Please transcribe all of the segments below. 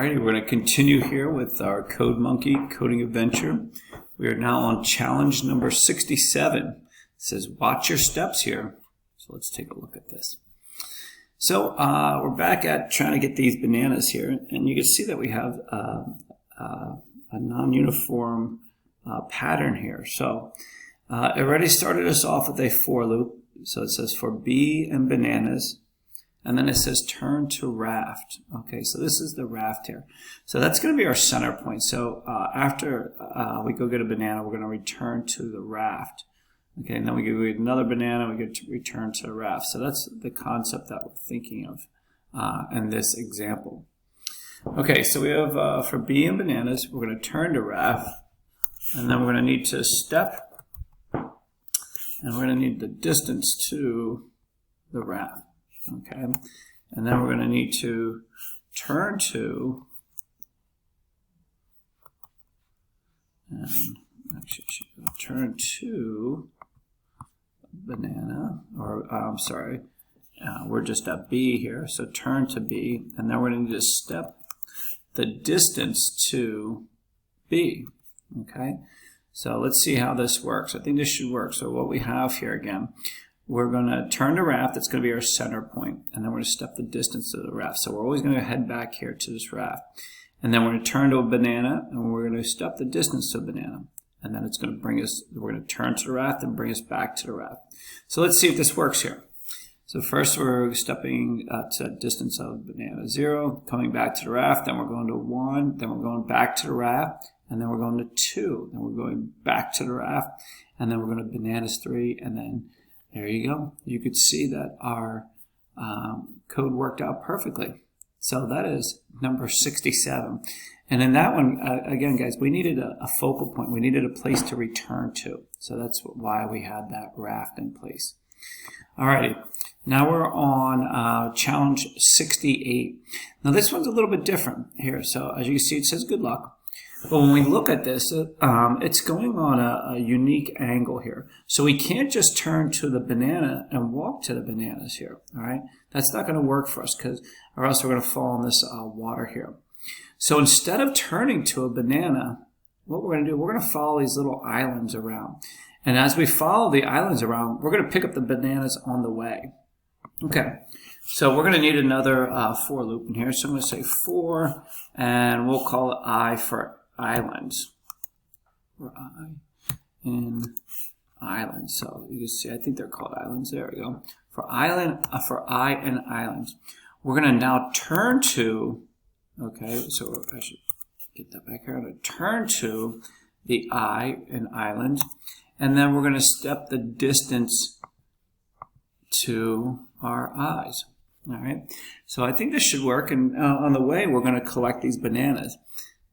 Alrighty, we're going to continue here with our Code Monkey coding adventure. We are now on challenge number 67. It says, watch your steps here. So let's take a look at this. So we're back at trying to get these bananas here, and you can see that we have a non-uniform pattern here. So it already started us off with a for loop. So it says for B and bananas. And then it says turn to raft. Okay, so this is the raft here. So that's going to be our center point. So after we go get a banana, we're going to return to the raft. Okay, and then we go get another banana, we get to return to the raft. So that's the concept that we're thinking of in this example. Okay, so we have for B and bananas, we're going to turn to raft. And then we're going to need to step. And we're going to need the distance to the raft. Okay, and then we're going to need to turn to, and actually turn to banana, or I'm sorry, we're just at B here, so turn to B, and then we're going to need to step the distance to B. Okay, so let's see how this works. I think this should work. So what we have here again, we're going to turn to raft. That's going to be our center point. And then we're going to step the distance to the raft. So we're always going to head back here to this raft. And then we're going to turn to a banana. And we're going to step the distance to a banana. And then it's going to bring us, we're going to turn to the raft and bring us back to the raft. So let's see if this works here. So first we're stepping to a distance of banana 0, coming back to the raft. Then we're going to 1. Then we're going back to the raft. And then we're going to 2. Then we're going back to the raft. And then we're going to bananas 3. And then there you go. You could see that our code worked out perfectly. So that is number 67. And in that one, again, guys, we needed a focal point. We needed a place to return to. So that's why we had that raft in place. Alrighty. Now we're on challenge 68. Now this one's a little bit different here. So as you can see, it says good luck. But when we look at this, it's going on a unique angle here. So we can't just turn to the banana and walk to the bananas here, all right? That's not going to work for us, or else we're going to fall in this water here. So instead of turning to a banana, what we're going to do, we're going to follow these little islands around. And as we follow the islands around, we're going to pick up the bananas on the way. Okay, so we're going to need another for loop in here. So I'm going to say for, and we'll call it I for islands. For I in islands. So you can see, I think they're called islands. There we go. For island, for I and islands. We're going to now turn to, okay, so I should get that back here. I'm going to turn to the I in island. And then we're going to step the distance to our I's. All right. So I think this should work. And on the way, we're going to collect these bananas.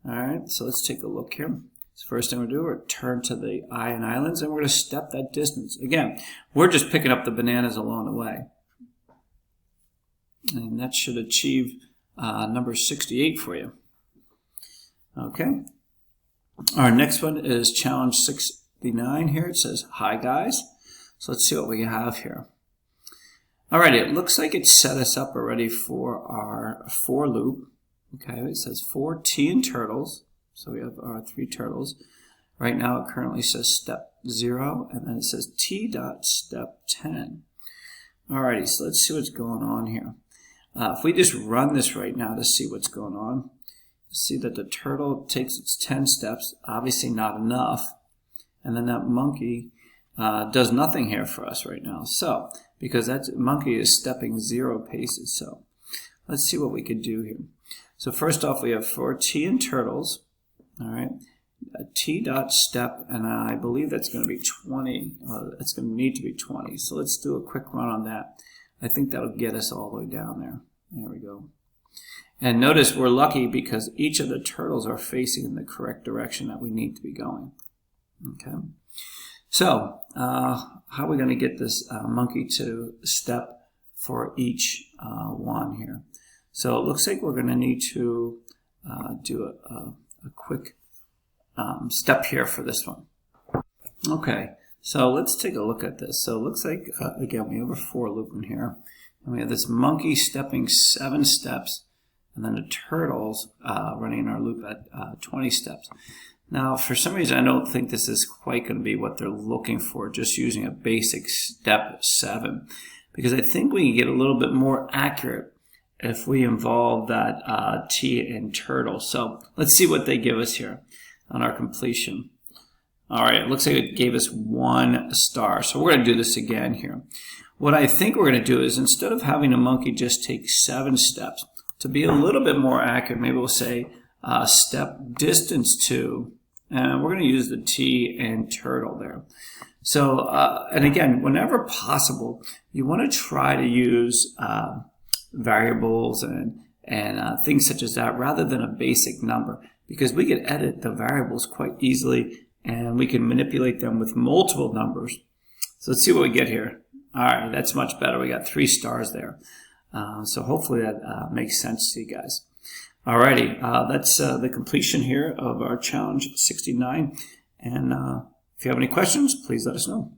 All right, so let's take a look here. So first thing we'll do, we're turn to the I and islands, and we're going to step that distance. Again, we're just picking up the bananas along the way. And that should achieve number 68 for you. Okay. Our next one is challenge 69 here. It says, hi guys. So let's see what we have here. Alrighty, it looks like it set us up already for our for loop. Okay, it says for T and turtles. So we have our 3 turtles. Right now it currently says step 0, and then it says T dot step 10. Alrighty, so let's see what's going on here. If we just run this right now to see what's going on, see that the turtle takes its 10 steps, obviously not enough, and then that monkey does nothing here for us right now. So, because that monkey is stepping 0 paces, so let's see what we could do here. So first off, we have for T and turtles, all right, T dot step, and I believe that's going to be 20. It's going to need to be 20. So let's do a quick run on that. I think that'll get us all the way down there. There we go. And notice we're lucky because each of the turtles are facing in the correct direction that we need to be going. Okay. So how are we going to get this monkey to step for each one here? So it looks like we're going to need to do a quick step here for this one. Okay, so let's take a look at this. So it looks like, again, we have a for loop in here. And we have this monkey stepping 7 steps. and then the turtles running in our loop at 20 steps. Now, for some reason, I don't think this is quite going to be what they're looking for, just using a basic step 7, because I think we can get a little bit more accurate if we involve that T in turtle. So let's see what they give us here on our completion. All right, it looks like it gave us 1 star. So we're going to do this again here. What I think we're going to do is, instead of having a monkey just take 7 steps, to be a little bit more accurate, maybe we'll say step distance 2, and we're going to use the T in turtle there. So, and again, whenever possible, you want to try to use variables and things such as that rather than a basic number, because we can edit the variables quite easily and we can manipulate them with multiple numbers. So let's see what we get here. All right, that's much better. We got 3 stars there. So hopefully that makes sense to you guys. Alrighty, that's the completion here of our challenge 69. And if you have any questions, please let us know.